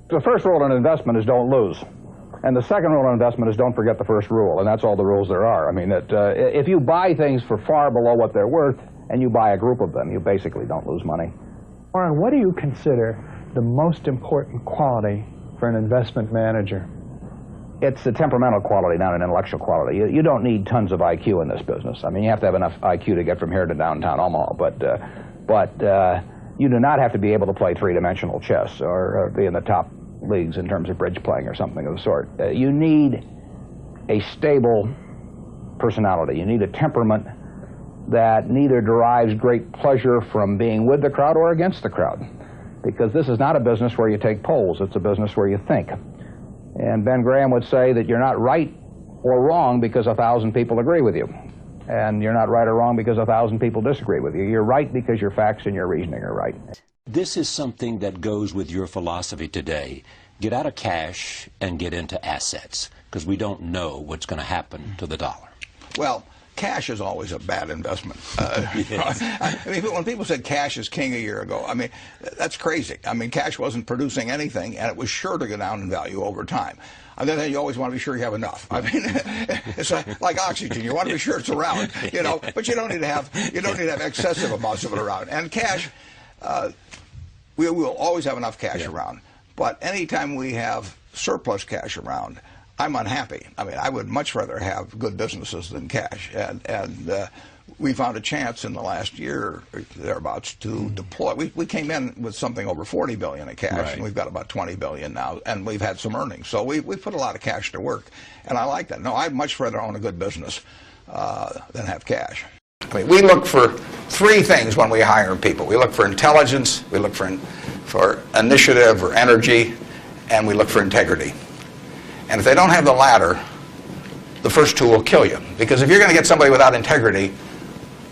The first rule in investment is don't lose. And the second rule in investment is don't forget the first rule, and that's all the rules there are. I mean, if you buy things for far below what they're worth, and you buy a group of them, you basically don't lose money. Warren, what do you consider the most important quality for an investment manager? It's a temperamental quality, not an intellectual quality. You don't need tons of IQ in this business. I mean, you have to have enough IQ to get from here to downtown Omaha, but you do not have to be able to play three-dimensional chess or be in the top leagues in terms of bridge playing or something of the sort. You need a stable personality. You need a temperament that neither derives great pleasure from being with the crowd or against the crowd, because this is not a business where you take polls. It's a business where you think. And Ben Graham would say that you're not right or wrong because 1,000 people agree with you. And you're not right or wrong because 1,000 people disagree with you. You're right because your facts and your reasoning are right. This is something that goes with your philosophy today. Get out of cash and get into assets, because we don't know what's going to happen to the dollar. Well, cash is always a bad investment. I mean, when people said cash is king a year ago, I mean, that's crazy. I mean, cash wasn't producing anything, and it was sure to go down in value over time. And then you always want to be sure you have enough. I mean, it's like oxygen. You want to be sure it's around, you know, but you don't need to have excessive amounts of it around. And cash, we will always have enough cash around. But anytime we have surplus cash around, I'm unhappy. I mean, I would much rather have good businesses than cash. And we found a chance in the last year, or thereabouts, to deploy. We came in with something over $40 billion in cash, and we've got about $20 billion now, and we've had some earnings. So we put a lot of cash to work, and I like that. No, I'd much rather own a good business than have cash. I mean, we look for three things when we hire people. We look for intelligence, we look for initiative or energy, and we look for integrity. And if they don't have the latter, the first two will kill you. Because if you're going to get somebody without integrity,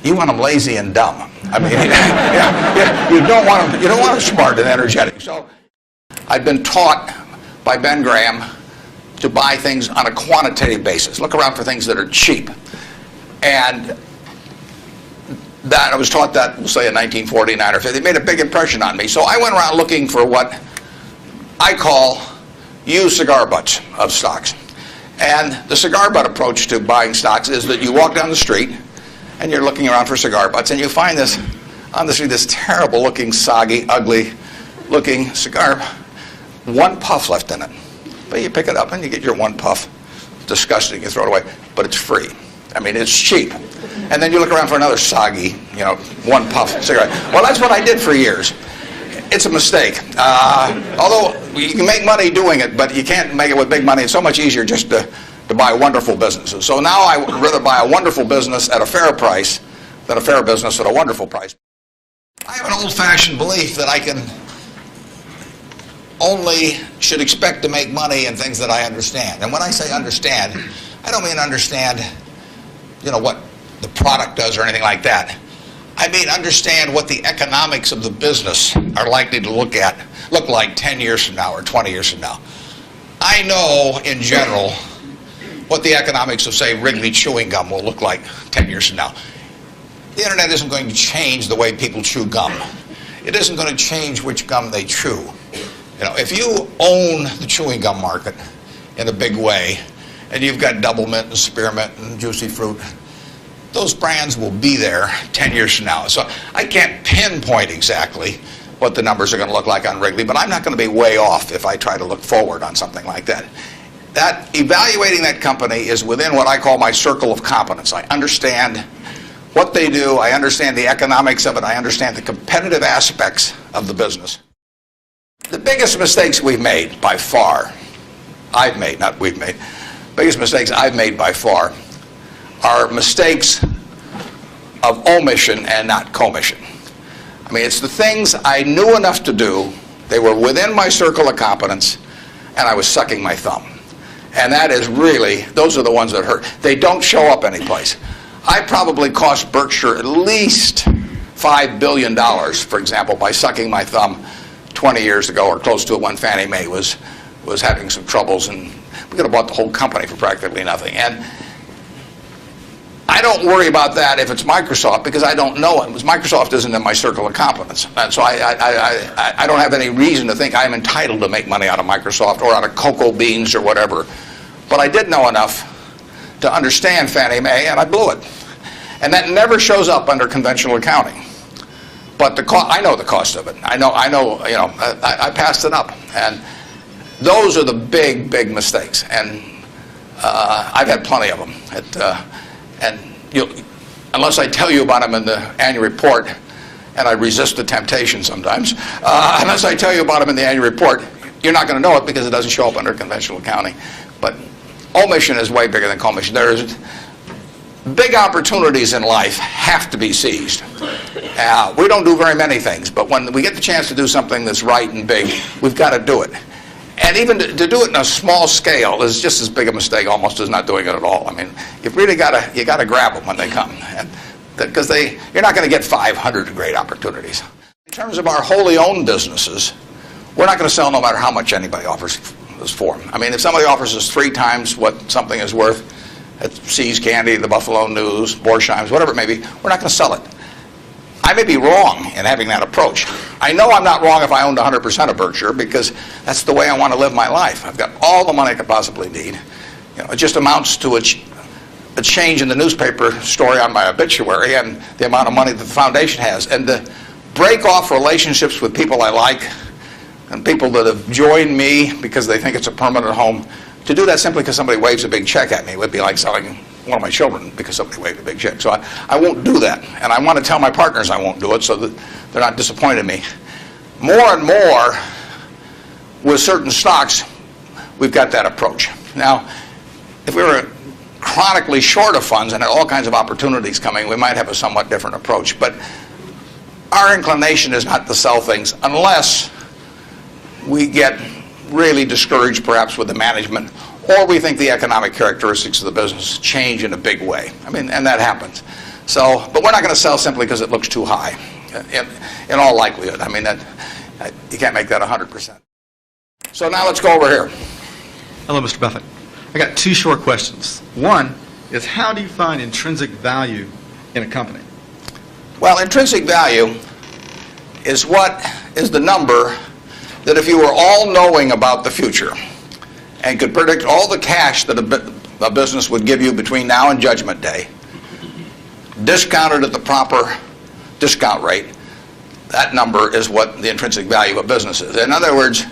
you want them lazy and dumb. I mean, you don't want them smart and energetic. So I've been taught by Ben Graham to buy things on a quantitative basis. Look around for things that are cheap. And that I was taught that, we'll say in 1949 or 50. It made a big impression on me. So I went around looking for what I call used cigar butts of stocks. And the cigar butt approach to buying stocks is that you walk down the street and you're looking around for cigar butts, and you find this on the street, this terrible looking, soggy, ugly looking cigar, one puff left in it. But you pick it up and you get your one puff. It's disgusting, you throw it away, but it's free. I mean, it's cheap. And then you look around for another soggy, one puff cigarette. Well, that's what I did for years. It's a mistake. Although you can make money doing it, but you can't make it with big money. It's so much easier just to buy wonderful businesses. So now I would rather buy a wonderful business at a fair price than a fair business at a wonderful price. I have an old-fashioned belief that I should expect to make money in things that I understand. And when I say understand, I don't mean understand, what the product does or anything like that. I mean understand what the economics of the business are likely to look like 10 years from now or 20 years from now. I know, in general, what the economics of, say, Wrigley chewing gum will look like 10 years from now. The internet isn't going to change the way people chew gum. It isn't going to change which gum they chew. If you own the chewing gum market in a big way, and you've got Double Mint and Spearmint and Juicy Fruit, those brands will be there 10 years from now. So I can't pinpoint exactly what the numbers are going to look like on Wrigley, but I'm not going to be way off if I try to look forward on something like that. That evaluating that company is within what I call my circle of competence. I understand what they do, I understand the economics of it, I understand the competitive aspects of the business. The biggest mistakes we've made by far, biggest mistakes I've made by far are mistakes of omission and not commission. I mean, it's the things I knew enough to do, they were within my circle of competence, and I was sucking my thumb. And that is really, those are the ones that hurt. They don't show up anyplace. I probably cost Berkshire at least $5 billion, for example, by sucking my thumb 20 years ago or close to it when Fannie Mae was having some troubles, and we could have bought the whole company for practically nothing. And I don't worry about that if it's Microsoft because I don't know it. Because Microsoft isn't in my circle of competence. And so I don't have any reason to think I'm entitled to make money out of Microsoft or out of cocoa beans or whatever. But I did know enough to understand Fannie Mae, and I blew it. And that never shows up under conventional accounting. But I know the cost of it. I know. I passed it up. And those are the big, big mistakes. And I've had plenty of them. And unless I tell you about them in the annual report, and I resist the temptation sometimes, unless I tell you about them in the annual report, you're not going to know it because it doesn't show up under conventional accounting. But omission is way bigger than commission. There's big opportunities in life have to be seized. We don't do very many things, but when we get the chance to do something that's right and big, we've got to do it. And even to do it in a small scale is just as big a mistake almost as not doing it at all. I mean, you've really got to grab them when they come, because you're not going to get 500 great opportunities. In terms of our wholly owned businesses, we're not going to sell no matter how much anybody offers us for them. I mean, if somebody offers us 3 times what something is worth at See's Candy, the Buffalo News, Borsheim's, whatever it may be, we're not going to sell it. I may be wrong in having that approach. I know I'm not wrong if I owned 100% of Berkshire because that's the way I want to live my life. I've got all the money I could possibly need. It just amounts to a change in the newspaper story on my obituary and the amount of money that the foundation has. And to break off relationships with people I like and people that have joined me because they think it's a permanent home, to do that simply because somebody waves a big check at me would be like selling one of my children because somebody waved a big check. So I won't do that. And I want to tell my partners I won't do it so that they're not disappointed in me. More and more, with certain stocks, we've got that approach. Now, if we were chronically short of funds and had all kinds of opportunities coming, we might have a somewhat different approach. But our inclination is not to sell things unless we get really discouraged perhaps with the management, or we think the economic characteristics of the business change in a big way. I mean, and that happens. So, but we're not going to sell simply because it looks too high, in all likelihood. I mean, you can't make that 100%. So now let's go over here. Hello, Mr. Buffett. I got 2 short questions. One is, how do you find intrinsic value in a company? Well, intrinsic value is the number that if you were all-knowing about the future and could predict all the cash that a business would give you between now and Judgment Day, discounted at the proper discount rate, that number is what the intrinsic value of a business is. In other words,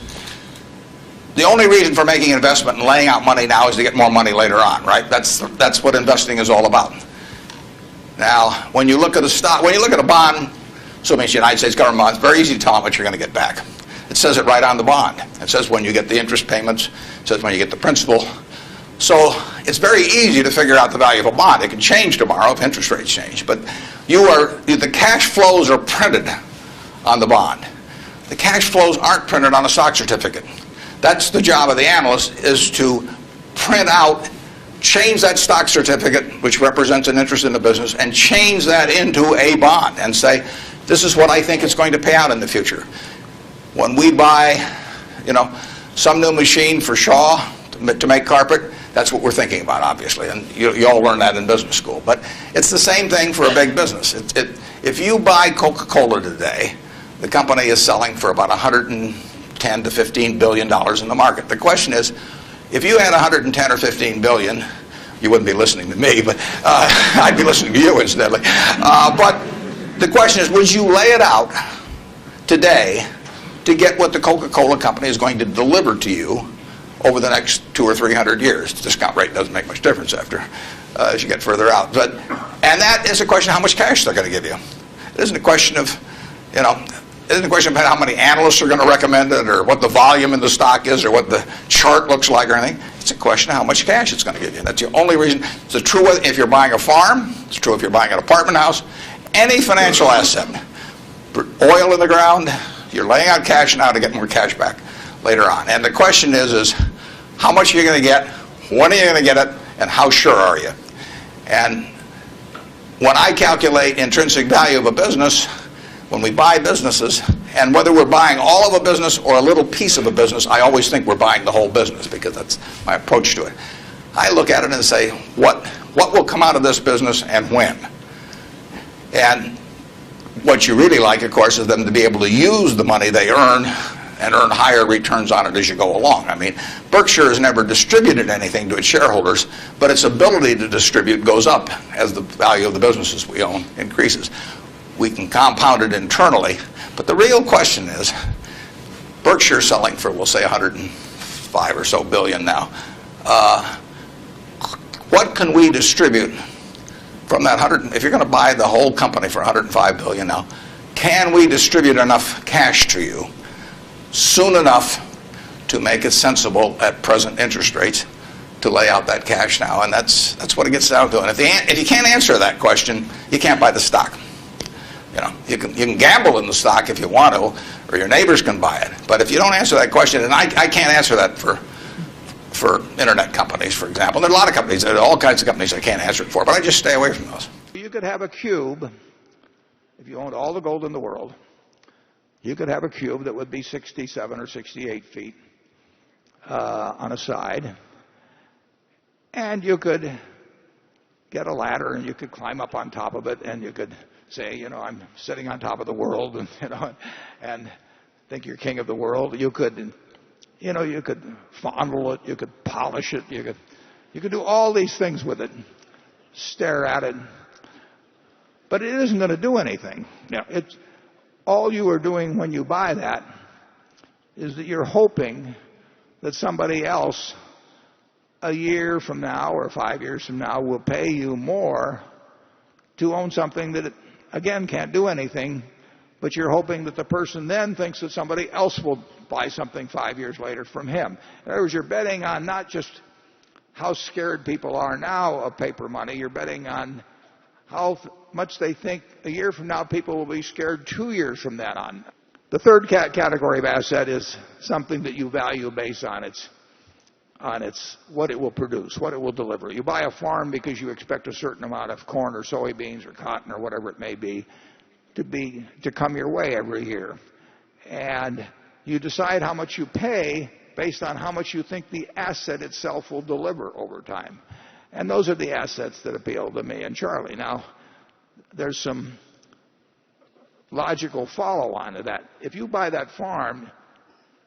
the only reason for making an investment and laying out money now is to get more money later on, right? That's what investing is all about. Now, when you look at a stock, when you look at a bond, assuming it's the United States government bond, it's very easy to tell how much you're going to get back. It says it right on the bond. It says when you get the interest payments. It says when you get the principal. So it's very easy to figure out the value of a bond. It can change tomorrow if interest rates change. But the cash flows are printed on the bond. The cash flows aren't printed on a stock certificate. That's the job of the analyst, is to print out, change that stock certificate, which represents an interest in the business, and change that into a bond and say, this is what I think it's going to pay out in the future. When we buy, some new machine for Shaw to make carpet, that's what we're thinking about, obviously, and you all learn that in business school. But it's the same thing for a big business. If you buy Coca-Cola today, the company is selling for about $110 to $15 billion in the market. The question is, if you had 110 or 15 billion, you wouldn't be listening to me, but I'd be listening to you incidentally. But the question is, would you lay it out today to get what the Coca-Cola company is going to deliver to you over the next 200 or 300 years? The discount rate doesn't make much difference as you get further out. And that is a question of how much cash they're going to give you. It isn't a question of, it isn't a question of how many analysts are going to recommend it, or what the volume in the stock is, or what the chart looks like, or anything. It's a question of how much cash it's going to give you. That's the only reason. It's true if you're buying a farm. It's true if you're buying an apartment house. Any financial asset. Oil in the ground. You're laying out cash now to get more cash back later on. And the question is how much are you going to get, when are you going to get it, and how sure are you? And when I calculate intrinsic value of a business, when we buy businesses, and whether we're buying all of a business or a little piece of a business, I always think we're buying the whole business because that's my approach to it. I look at it and say, what what will come out of this business and when. And what you really like, of course, is them to be able to use the money they earn and earn higher returns on it as you go along. I mean, Berkshire has never distributed anything to its shareholders, but its ability to distribute goes up as the value of the businesses we own increases. We can compound it internally, but the real question is, Berkshire selling for, we'll say, 105 or so billion now. What can we distribute from that 100? If you're going to buy the whole company for 105 billion now, can we distribute enough cash to you soon enough to make it sensible at present interest rates to lay out that cash now? And that's what it gets down to. And if you can't answer that question, you can't buy the stock. You know, you can gamble in the stock if you want to, or your neighbors can buy it. But if you don't answer that question, and I can't answer that for internet companies, for example. There are a lot of companies, there are all kinds of companies I can't answer it for, but I just stay away from those. You could have a cube, if you owned all the gold in the world, you could have a cube that would be 67 or 68 feet on a side, and you could get a ladder and you could climb up on top of it, and you could say, you know, I'm sitting on top of the world, and you know, and think you're king of the world. You could, you know, you could fondle it, you could polish it, you could do all these things with it, stare at it, but it isn't going to do anything. Now, it's all you are doing when you buy that is that you're hoping that somebody else a year from now or 5 years from now will pay you more to own something that, again, can't do anything, but you're hoping that the person then thinks that somebody else will buy something 5 years later from him. In other words, you're betting on not just how scared people are now of paper money, you're betting on how much they think a year from now people will be scared 2 years from then on. The third category of asset is something that you value based on its what it will produce, what it will deliver. You buy a farm because you expect a certain amount of corn or soybeans or cotton or whatever it may be to come your way every year. And you decide how much you pay based on how much you think the asset itself will deliver over time. And those are the assets that appeal to me and Charlie. Now, there's some logical follow-on to that. If you buy that farm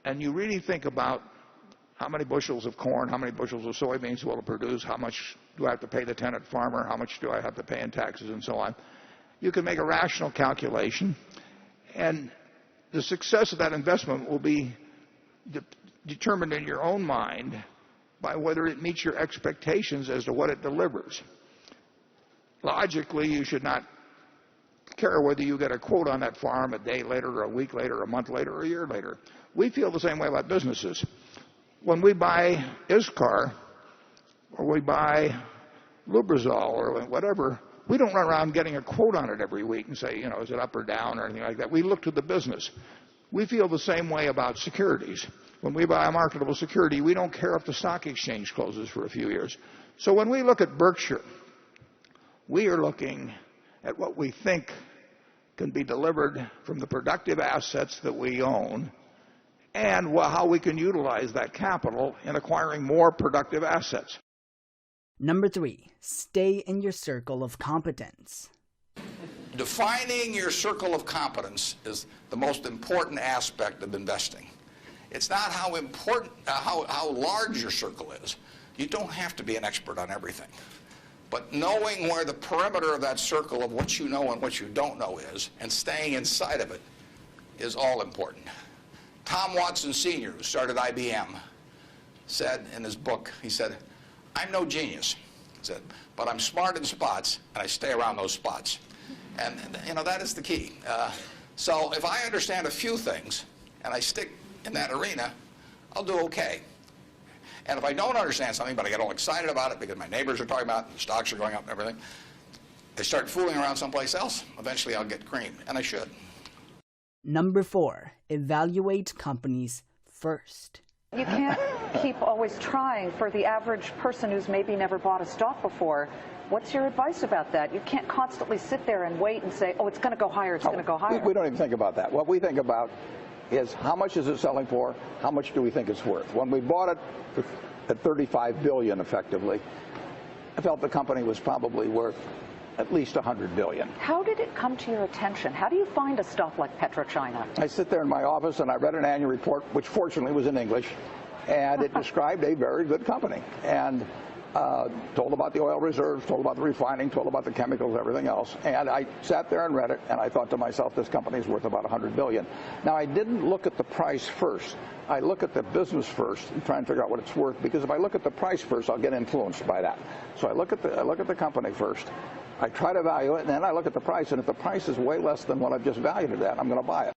and you really think about how many bushels of corn, how many bushels of soybeans will it produce, how much do I have to pay the tenant farmer, how much do I have to pay in taxes and so on, you can make a rational calculation, and the success of that investment will be determined in your own mind by whether it meets your expectations as to what it delivers. Logically, you should not care whether you get a quote on that farm a day later or a week later or a month later or a year later. We feel the same way about businesses. When we buy Iscar or we buy Lubrizol or whatever, we don't run around getting a quote on it every week and say, you know, is it up or down or anything like that. We look to the business. We feel the same way about securities. When we buy a marketable security, we don't care if the stock exchange closes for a few years. So when we look at Berkshire, we are looking at what we think can be delivered from the productive assets that we own and how we can utilize that capital in acquiring more productive assets. Number 3, stay in your circle of competence. Defining your circle of competence is the most important aspect of investing. It's not how important, how large your circle is. You don't have to be an expert on everything. But knowing where the perimeter of that circle of what you know and what you don't know is, and staying inside of it, is all important. Tom Watson Sr., who started IBM, said in his book, he said, I'm no genius, he said, but I'm smart in spots, and I stay around those spots. And you know, that is the key. So if I understand a few things, and I stick in that arena, I'll do okay. And if I don't understand something, but I get all excited about it because my neighbors are talking about it, and the stocks are going up and everything, I start fooling around someplace else, eventually I'll get creamed, and I should. Number 4, evaluate companies first. You can't keep always trying. For the average person who's maybe never bought a stock before, what's your advice about that? You can't constantly sit there and wait and say, oh, it's going to go higher, it's going to go higher. We don't even think about that. What we think about is how much is it selling for, how much do we think it's worth. When we bought it at $35 billion effectively, I felt the company was probably worth at least $100 billion. How did it come to your attention? How do you find a stock like PetroChina? I sit there in my office and I read an annual report, which fortunately was in English, and it described a very good company. And told about the oil reserves, told about the refining, told about the chemicals, everything else. And I sat there and read it, and I thought to myself, this company is worth about $100 billion. Now, I didn't look at the price first. I look at the business first and try and figure out what it's worth, because if I look at the price first, I'll get influenced by that. So I look at the company first. I try to value it, and then I look at the price, and if the price is way less than what I've just valued it at, I'm going to buy it.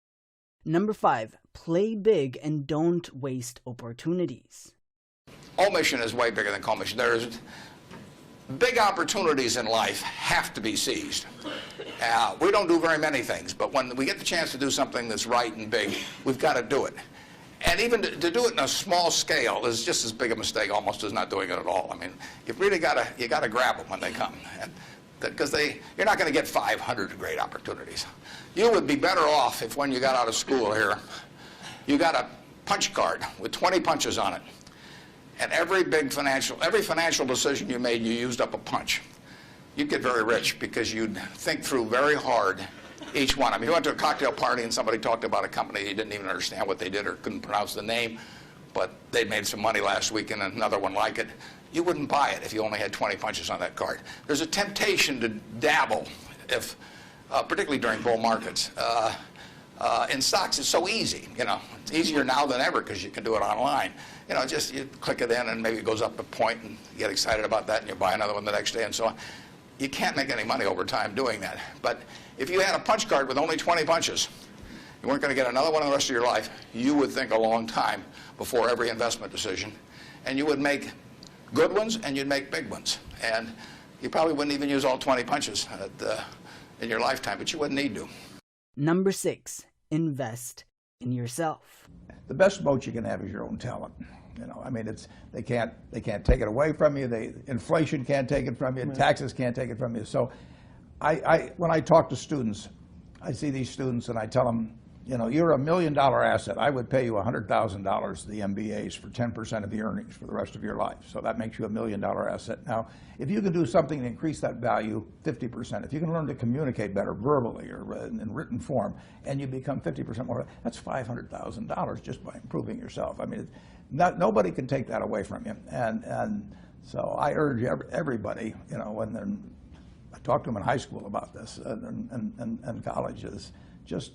Number 5, play big and don't waste opportunities. Omission is way bigger than commission. There's big opportunities in life have to be seized. We don't do very many things, but when we get the chance to do something that's right and big, we've got to do it. And even to do it in a small scale is just as big a mistake almost as not doing it at all. I mean, you've really got to grab them when they come, because you're not going to get 500 great opportunities. You would be better off if, when you got out of school here, you got a punch card with 20 punches on it. And every financial decision you made, you used up a punch. You'd get very rich because you'd think through very hard each one. I mean, you went to a cocktail party and somebody talked about a company you didn't even understand what they did or couldn't pronounce the name, but they made some money last week and another one like it. You wouldn't buy it if you only had 20 punches on that card. There's a temptation to dabble, particularly during bull markets. In stocks, it's so easy. You know, it's easier now than ever because you can do it online. You know, just you click it in and maybe it goes up a point and you get excited about that and you buy another one the next day and so on. You can't make any money over time doing that. But if you had a punch card with only 20 punches, you weren't going to get another one the rest of your life. You would think a long time before every investment decision, and you would make good ones and you'd make big ones. And you probably wouldn't even use all 20 punches in your lifetime, but you wouldn't need to. Number 6, invest in yourself. The best moat you can have is your own talent. You know, I mean, they can't take it away from you. Inflation can't take it from you. Right. Taxes can't take it from you. So, when I talk to students, I see these students and I tell them, you know, you're $1 million asset. I would pay you $100,000 the MBAs for 10% of the earnings for the rest of your life. So that makes you $1 million asset. Now, if you can do something to increase that value 50%, if you can learn to communicate better verbally or in written form, and you become 50% more, that's $500,000 just by improving yourself. I mean, nobody can take that away from you. And so I urge everybody, you know, I talk to them in high school about this and college, is just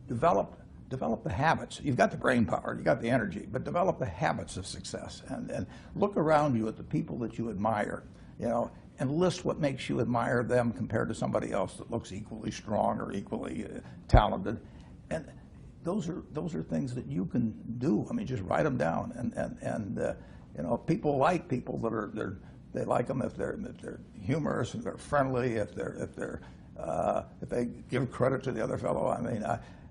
develop the habits. You've got the brain power, you've got the energy, but develop the habits of success and look around you at the people that you admire, you know, and list what makes you admire them compared to somebody else that looks equally strong or equally talented. And those are things that you can do. I mean, just write them down. And you know, people like people that they like them if they're humorous, if they're friendly, if they give credit to the other fellow. I mean,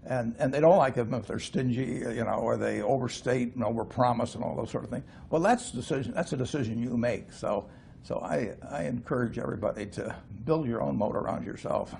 and they don't like them if they're stingy, you know, or they overstate and overpromise and all those sort of things. Well, that's a decision you make. So I encourage everybody to build your own moat around yourself.